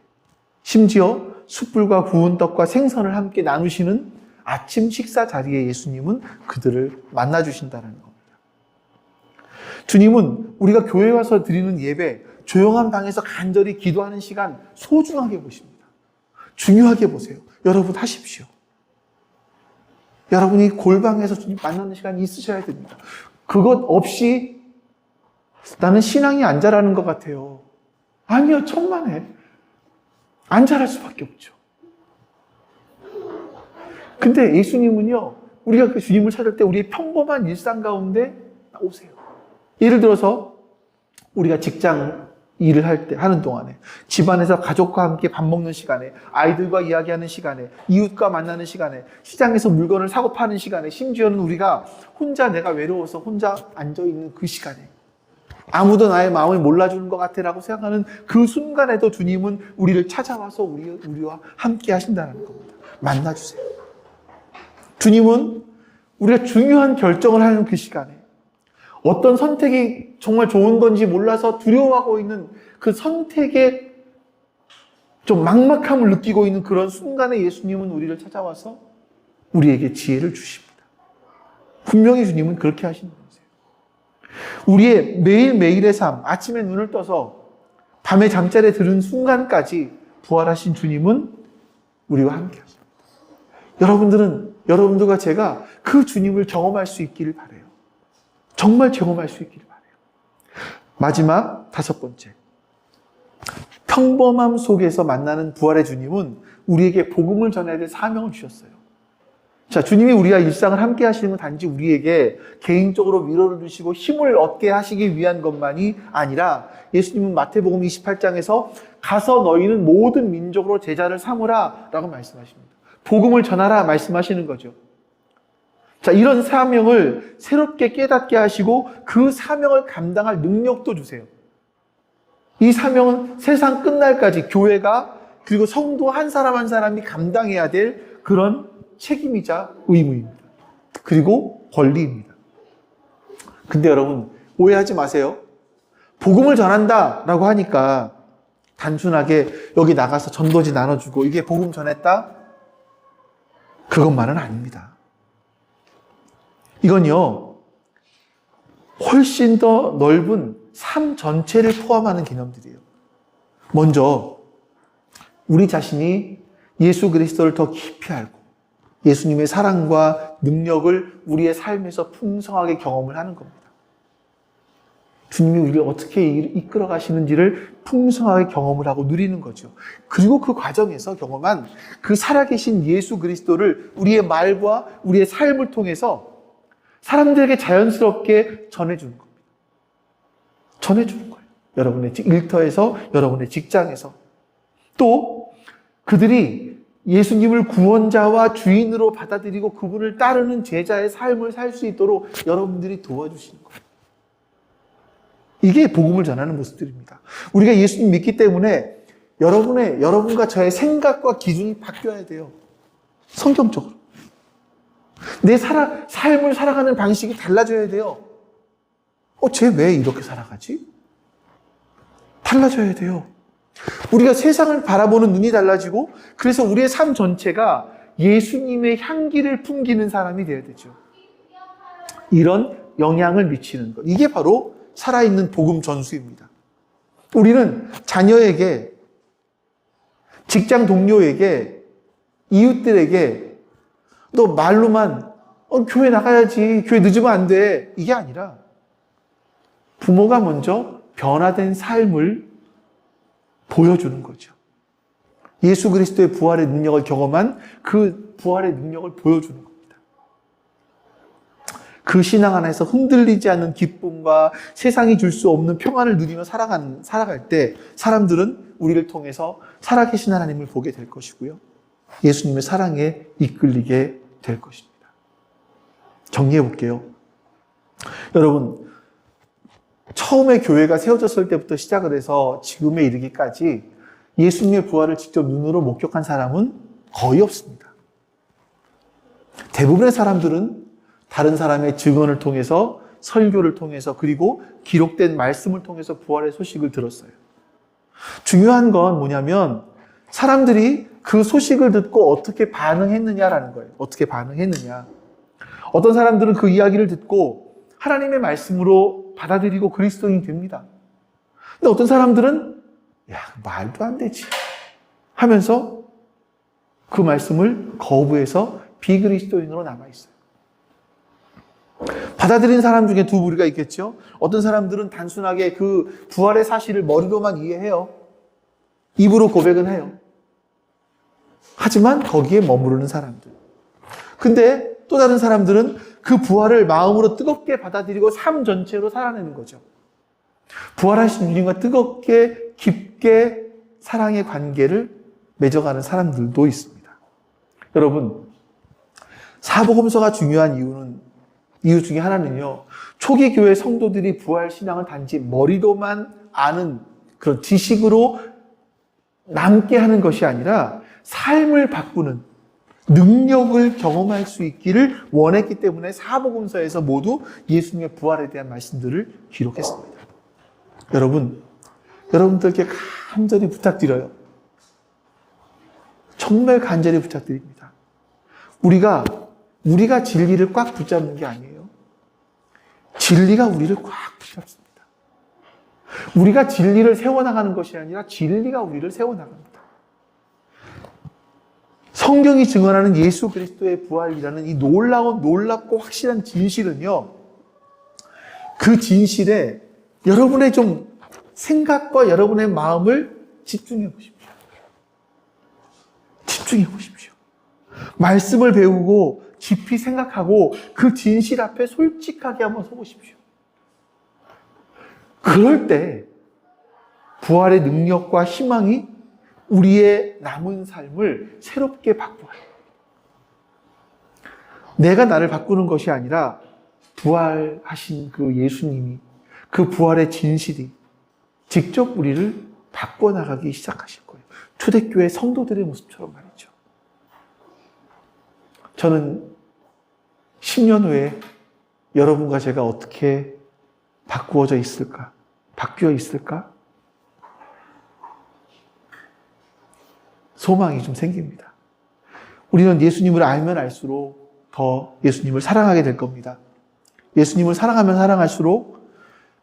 심지어 숯불과 구운 떡과 생선을 함께 나누시는 아침 식사 자리에 예수님은 그들을 만나주신다는 겁니다. 주님은 우리가 교회에 와서 드리는 예배, 조용한 방에서 간절히 기도하는 시간 소중하게 보십니다. 중요하게 보세요. 여러분 하십시오. 여러분이 골방에서 주님 만나는 시간이 있으셔야 됩니다. 그것 없이 나는 신앙이 안 자라는 것 같아요. 아니요, 천만에. 안 자랄 수밖에 없죠. 근데 예수님은요, 우리가 그 주님을 찾을 때 우리의 평범한 일상 가운데 오세요. 예를 들어서 우리가 직장 일을 하는 동안에, 집안에서 가족과 함께 밥 먹는 시간에, 아이들과 이야기하는 시간에, 이웃과 만나는 시간에, 시장에서 물건을 사고 파는 시간에, 심지어는 우리가 혼자 내가 외로워서 혼자 앉아있는 그 시간에, 아무도 나의 마음을 몰라주는 것 같아라고 생각하는 그 순간에도 주님은 우리를 찾아와서 우리와 함께 하신다는 겁니다. 만나주세요. 주님은 우리가 중요한 결정을 하는 그 시간에, 어떤 선택이 정말 좋은 건지 몰라서 두려워하고 있는 그 선택에 좀 막막함을 느끼고 있는 그런 순간에 예수님은 우리를 찾아와서 우리에게 지혜를 주십니다. 분명히 주님은 그렇게 하시는 거예요. 우리의 매일매일의 삶, 아침에 눈을 떠서 밤에 잠자리에 드는 순간까지 부활하신 주님은 우리와 함께 하십니다. 여러분들은 여러분들과 제가 그 주님을 경험할 수 있기를 바라요. 정말 경험할 수 있기를 바라요. 마지막 5번째. 평범함 속에서 만나는 부활의 주님은 우리에게 복음을 전해야 될 사명을 주셨어요. 자, 주님이 우리와 일상을 함께 하시는 건 단지 우리에게 개인적으로 위로를 주시고 힘을 얻게 하시기 위한 것만이 아니라 예수님은 마태복음 28장에서 가서 너희는 모든 민족으로 제자를 삼으라 라고 말씀하십니다. 복음을 전하라 말씀하시는 거죠. 자, 이런 사명을 새롭게 깨닫게 하시고 그 사명을 감당할 능력도 주세요. 이 사명은 세상 끝날까지 교회가 그리고 성도 한 사람 한 사람이 감당해야 될 그런 책임이자 의무입니다. 그리고 권리입니다. 근데 여러분 오해하지 마세요. 복음을 전한다라고 하니까 단순하게 여기 나가서 전도지 나눠주고 이게 복음 전했다? 그것만은 아닙니다. 이건요 훨씬 더 넓은 삶 전체를 포함하는 개념들이에요. 먼저 우리 자신이 예수 그리스도를 더 깊이 알고 예수님의 사랑과 능력을 우리의 삶에서 풍성하게 경험을 하는 겁니다. 주님이 우리를 어떻게 이끌어 가시는지를 풍성하게 경험을 하고 누리는 거죠. 그리고 그 과정에서 경험한 그 살아계신 예수 그리스도를 우리의 말과 우리의 삶을 통해서 사람들에게 자연스럽게 전해주는 겁니다. 전해주는 거예요. 여러분의 일터에서, 여러분의 직장에서. 또 그들이 예수님을 구원자와 주인으로 받아들이고 그분을 따르는 제자의 삶을 살 수 있도록 여러분들이 도와주시는 거예요. 이게 복음을 전하는 모습들입니다. 우리가 예수님 믿기 때문에 여러분과 저의 생각과 기준이 바뀌어야 돼요. 성경적으로. 내 삶을 살아가는 방식이 달라져야 돼요. 쟤 왜 이렇게 살아가지? 달라져야 돼요. 우리가 세상을 바라보는 눈이 달라지고 그래서 우리의 삶 전체가 예수님의 향기를 풍기는 사람이 되어야 되죠. 이런 영향을 미치는 것. 이게 바로 살아있는 복음 전수입니다. 우리는 자녀에게, 직장 동료에게, 이웃들에게 너 말로만 교회 나가야지, 교회 늦으면 안 돼. 이게 아니라 부모가 먼저 변화된 삶을 보여주는 거죠. 예수 그리스도의 부활의 능력을 경험한 그 부활의 능력을 보여주는 겁니다. 그 신앙 안에서 흔들리지 않는 기쁨과 세상이 줄 수 없는 평안을 누리며 살아갈 때 사람들은 우리를 통해서 살아계신 하나님을 보게 될 것이고요. 예수님의 사랑에 이끌리게 될 것입니다. 정리해 볼게요. 여러분, 처음에 교회가 세워졌을 때부터 시작을 해서 지금에 이르기까지 예수님의 부활을 직접 눈으로 목격한 사람은 거의 없습니다. 대부분의 사람들은 다른 사람의 증언을 통해서, 설교를 통해서, 그리고 기록된 말씀을 통해서 부활의 소식을 들었어요. 중요한 건 뭐냐면 사람들이 그 소식을 듣고 어떻게 반응했느냐라는 거예요. 어떻게 반응했느냐. 어떤 사람들은 그 이야기를 듣고 하나님의 말씀으로 받아들이고 그리스도인이 됩니다. 근데 어떤 사람들은 말도 안 되지 하면서 그 말씀을 거부해서 비그리스도인으로 남아있어요. 받아들인 사람 중에 두 부류가 있겠죠. 어떤 사람들은 단순하게 그 부활의 사실을 머리로만 이해해요. 입으로 고백은 해요. 하지만 거기에 머무르는 사람들. 근데 또 다른 사람들은 그 부활을 마음으로 뜨겁게 받아들이고 삶 전체로 살아내는 거죠. 부활하신 주님과 뜨겁게 깊게 사랑의 관계를 맺어가는 사람들도 있습니다. 여러분, 사복음서가 중요한 이유 중에 하나는요, 초기 교회 성도들이 부활 신앙을 단지 머리로만 아는 그런 지식으로 남게 하는 것이 아니라 삶을 바꾸는 능력을 경험할 수 있기를 원했기 때문에 사복음서에서 모두 예수님의 부활에 대한 말씀들을 기록했습니다. 여러분들께 간절히 부탁드려요. 정말 간절히 부탁드립니다. 우리가 진리를 꽉 붙잡는 게 아니에요. 진리가 우리를 꽉 붙잡습니다. 우리가 진리를 세워나가는 것이 아니라 진리가 우리를 세워나갑니다. 성경이 증언하는 예수 그리스도의 부활이라는 이 놀랍고 확실한 진실은요, 그 진실에 여러분의 좀 생각과 여러분의 마음을 집중해 보십시오. 집중해 보십시오. 말씀을 배우고 깊이 생각하고 그 진실 앞에 솔직하게 한번 서보십시오. 그럴 때 부활의 능력과 희망이 우리의 남은 삶을 새롭게 바꿔요. 내가 나를 바꾸는 것이 아니라 부활하신 그 예수님이, 그 부활의 진실이 직접 우리를 바꿔나가기 시작하실 거예요. 초대교회 성도들의 모습처럼 말이죠. 저는 10년 후에 여러분과 제가 어떻게 바뀌어 있을까? 소망이 좀 생깁니다. 우리는 예수님을 알면 알수록 더 예수님을 사랑하게 될 겁니다. 예수님을 사랑하면 사랑할수록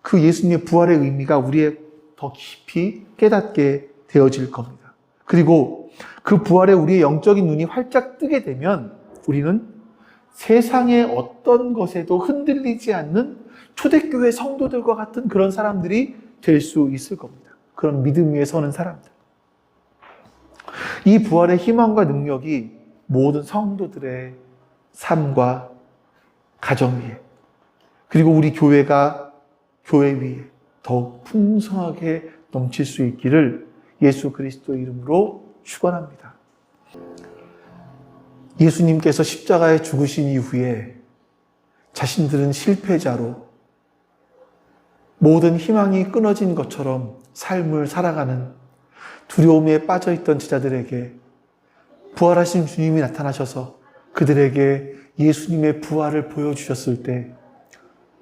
그 예수님의 부활의 의미가 우리의 더 깊이 깨닫게 되어질 겁니다. 그리고 그 부활에 우리의 영적인 눈이 활짝 뜨게 되면 우리는 세상의 어떤 것에도 흔들리지 않는 초대교회 성도들과 같은 그런 사람들이 될 수 있을 겁니다. 그런 믿음 위에 서는 사람들. 이 부활의 희망과 능력이 모든 성도들의 삶과 가정 위에, 그리고 우리 교회 위에 더욱 풍성하게 넘칠 수 있기를 예수 그리스도의 이름으로 축원합니다. 예수님께서 십자가에 죽으신 이후에 자신들은 실패자로 모든 희망이 끊어진 것처럼 삶을 살아가는 두려움에 빠져있던 제자들에게 부활하신 주님이 나타나셔서 그들에게 예수님의 부활을 보여주셨을 때,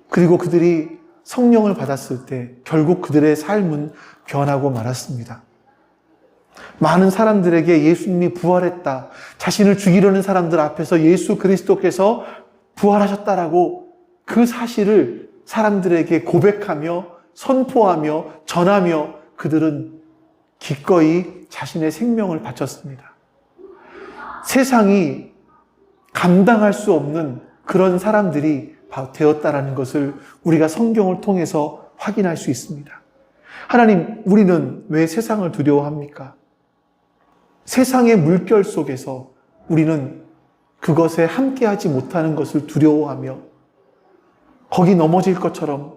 그리고 그들이 성령을 받았을 때 결국 그들의 삶은 변하고 말았습니다. 많은 사람들에게 예수님이 부활했다, 자신을 죽이려는 사람들 앞에서 예수 그리스도께서 부활하셨다라고 그 사실을 사람들에게 고백하며 선포하며 전하며 그들은 기꺼이 자신의 생명을 바쳤습니다. 세상이 감당할 수 없는 그런 사람들이 되었다라는 것을 우리가 성경을 통해서 확인할 수 있습니다. 하나님, 우리는 왜 세상을 두려워합니까? 세상의 물결 속에서 우리는 그것에 함께하지 못하는 것을 두려워하며 거기 넘어질 것처럼,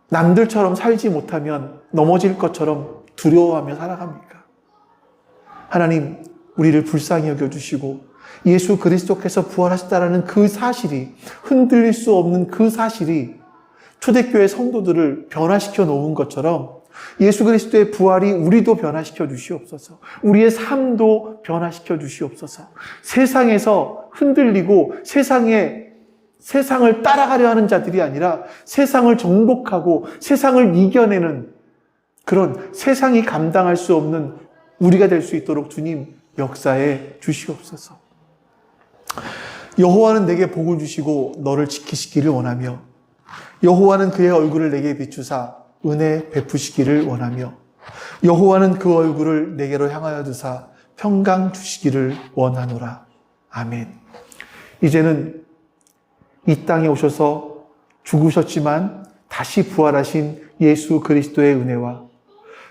남들처럼 살지 못하면 넘어질 것처럼 두려워하며 살아갑니까? 하나님, 우리를 불쌍히 여겨주시고 예수 그리스도께서 부활하셨다라는 그 사실이, 흔들릴 수 없는 그 사실이 초대교회 성도들을 변화시켜 놓은 것처럼 예수 그리스도의 부활이 우리도 변화시켜 주시옵소서. 우리의 삶도 변화시켜 주시옵소서. 세상에서 흔들리고 세상을 따라가려 하는 자들이 아니라 세상을 정복하고 세상을 이겨내는 그런 세상이 감당할 수 없는 우리가 될 수 있도록 주님 역사해 주시옵소서. 여호와는 내게 복을 주시고 너를 지키시기를 원하며, 여호와는 그의 얼굴을 내게 비추사 은혜 베푸시기를 원하며, 여호와는 그 얼굴을 내게로 향하여 드사 평강 주시기를 원하노라. 아멘. 이제는 이 땅에 오셔서 죽으셨지만 다시 부활하신 예수 그리스도의 은혜와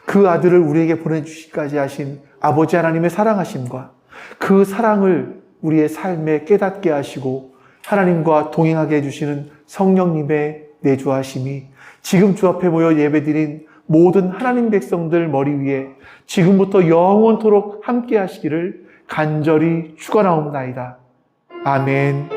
그 아들을 우리에게 보내주시기까지 하신 아버지 하나님의 사랑하심과 그 사랑을 우리의 삶에 깨닫게 하시고 하나님과 동행하게 해주시는 성령님의 내주하심이 지금 주 앞에 모여 예배드린 모든 하나님 백성들 머리 위에 지금부터 영원토록 함께 하시기를 간절히 축원하옵나이다. 아멘.